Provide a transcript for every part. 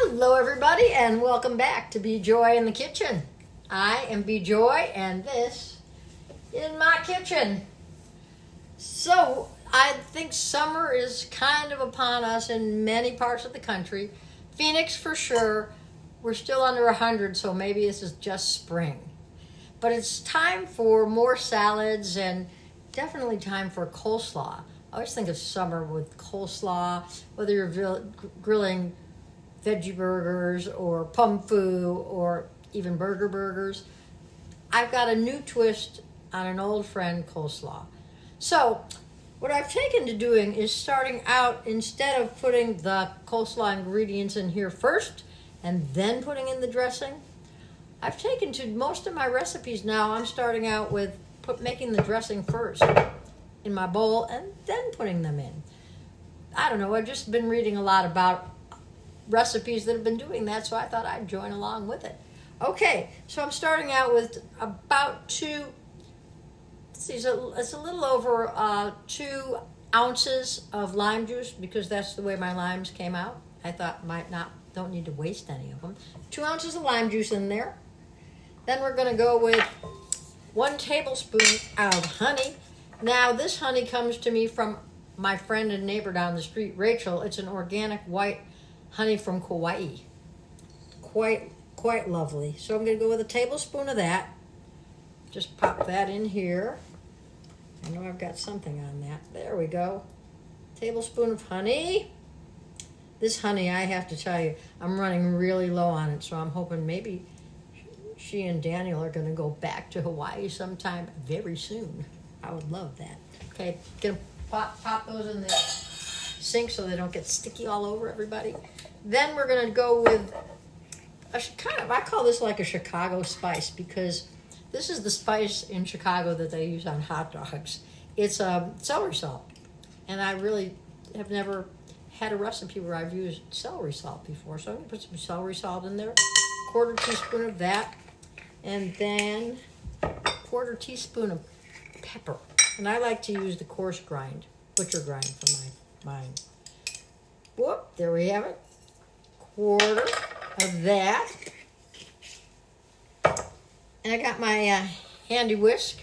Hello everybody and welcome back to Be Joy in the Kitchen. I am Be Joy and this is my kitchen. So I think summer is kind of upon us in many parts of the country. Phoenix for sure. We're still under 100, so maybe this is just spring. But it's time for more salads and definitely time for coleslaw. I always think of summer with coleslaw, whether you're grilling veggie burgers or pumfu or even burgers. I've got a new twist on an old friend, coleslaw. So what I've taken to doing is starting out, instead of putting the coleslaw ingredients in here first and then putting in the dressing, I've taken to most of my recipes now, I'm starting out with making the dressing first in my bowl and then putting them in. I don't know, I've just been reading a lot about recipes that have been doing that, so I thought I'd join along with it. Okay, so I'm starting out with about it's a little over 2 ounces of lime juice, because that's the way my limes came out. I thought don't need to waste any of them. 2 ounces of lime juice in there. Then we're going to go with 1 tablespoon of honey. Now this honey comes to me from my friend and neighbor down the street, Rachel. It's an organic white honey from Kauai. Quite lovely. So I'm going to go with a tablespoon of that. Just pop that in here. I know I've got something on that. There we go. Tablespoon of honey. This honey, I have to tell you, I'm running really low on it, so I'm hoping maybe she and Daniel are going to go back to Hawaii sometime very soon. I would love that. Okay, gonna pop those in the sink so they don't get sticky all over everybody. Then we're going to go with I call this like a Chicago spice, because this is the spice in Chicago that they use on hot dogs. It's celery salt. And I really have never had a recipe where I've used celery salt before. So I'm going to put some celery salt in there, 1/4 teaspoon of that, and then 1/4 teaspoon of pepper. And I like to use the coarse butcher grind for mine. Whoop, there we have it. 1/4 of that. And I got my handy whisk.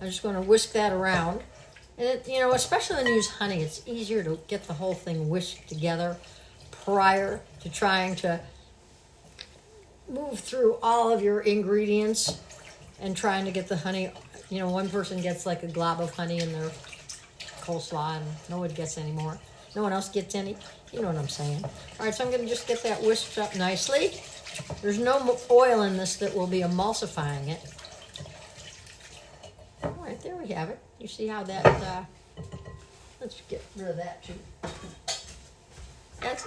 I'm just going to whisk that around. And especially when you use honey, it's easier to get the whole thing whisked together prior to trying to move through all of your ingredients and trying to get the honey. One person gets like a glob of honey in their coleslaw and no one gets any more. No one else gets any. You know what I'm saying. All right, so I'm going to just get that whisked up nicely. There's no oil in this that will be emulsifying it. All right, there we have it. You see how that, let's get rid of that too.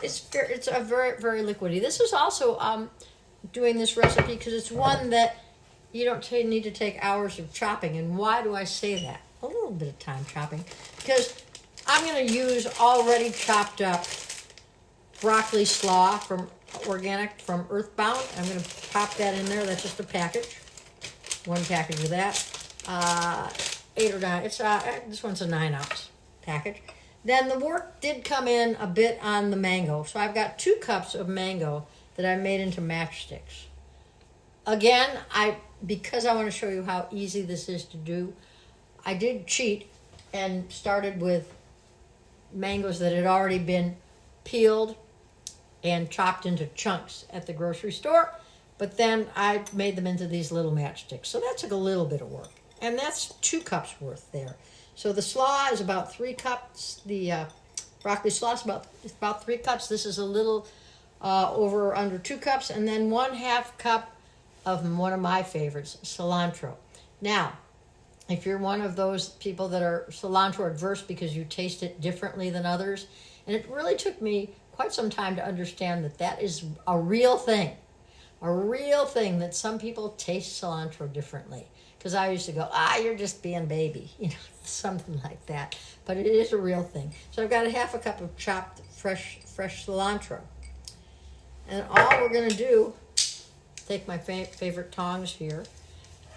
It's a very, very liquidy. This is also doing this recipe because it's one that you don't need to take hours of chopping. And why do I say that? A little bit of time chopping. Because I'm going to use already chopped up broccoli slaw from organic from Earthbound. I'm going to pop that in there. That's just a package. 1 package of that. 8 or 9. This one's a 9 ounce package. Then the work did come in a bit on the mango. So I've got 2 cups of mango that I made into matchsticks. Again, because I want to show you how easy this is to do, I did cheat and started with mangoes that had already been peeled and chopped into chunks at the grocery store, but then I made them into these little matchsticks. So that took a little bit of work, and that's 2 cups worth there. So the slaw is about 3 cups. The broccoli slaw is about 3 cups. This is a little under 2 cups, and then 1/2 cup of one of my favorites, cilantro. Now, if you're one of those people that are cilantro adverse because you taste it differently than others, and it really took me quite some time to understand that is a real thing that some people taste cilantro differently. Because I used to go, you're just being baby, something like that. But it is a real thing. So I've got 1/2 cup of chopped fresh cilantro. And all we're going to do, take my favorite tongs here,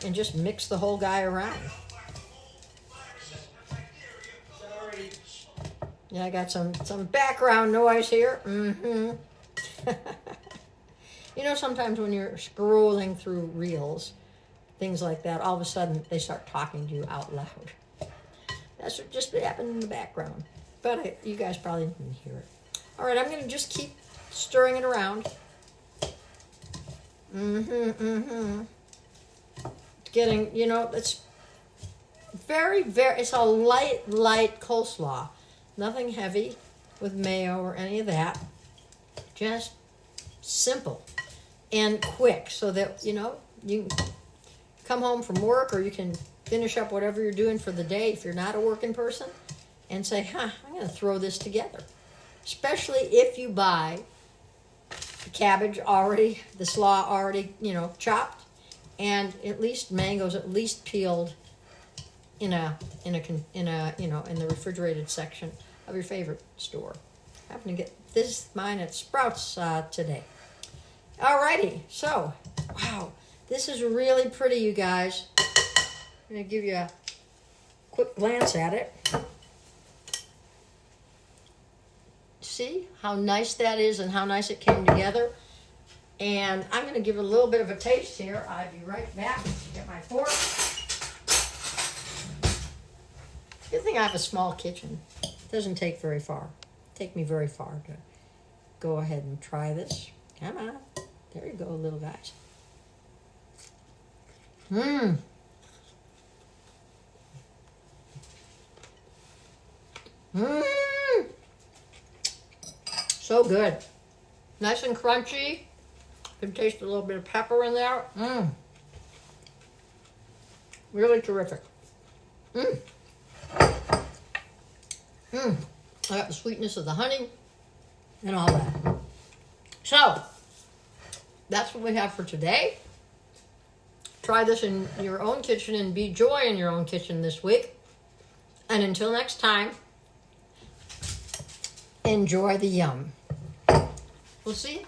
and just mix the whole guy around. Yeah, I got some background noise here. You know, sometimes when you're scrolling through reels, things like that, all of a sudden they start talking to you out loud. That's what just happened in the background. But you guys probably didn't hear it. All right, I'm going to just keep stirring it around. Getting, you know, it's very, it's a light coleslaw. Nothing heavy with mayo or any of that. Just simple and quick so that, you know, you can come home from work or you can finish up whatever you're doing for the day if you're not a working person and say, I'm going to throw this together. Especially if you buy the cabbage already, the slaw already, you know, chopped, and at least mangoes at least peeled in a you know, in the refrigerated section of your favorite store. I happen to get mine at Sprouts today. Alrighty, so wow, this is really pretty, you guys. I'm gonna give you a quick glance at it. See how nice that is and how nice it came together. And I'm going to give it a little bit of a taste here. I'll be right back. Get my fork. Good thing I have a small kitchen. It doesn't take very far. Take me very far to go ahead and try this. Come on. There you go, little guys. So good. Nice and crunchy. Can taste a little bit of pepper in there. Really terrific. I got the sweetness of the honey and all that. So, that's what we have for today. Try this in your own kitchen and be joy in your own kitchen this week. And until next time, enjoy the yum. We'll see you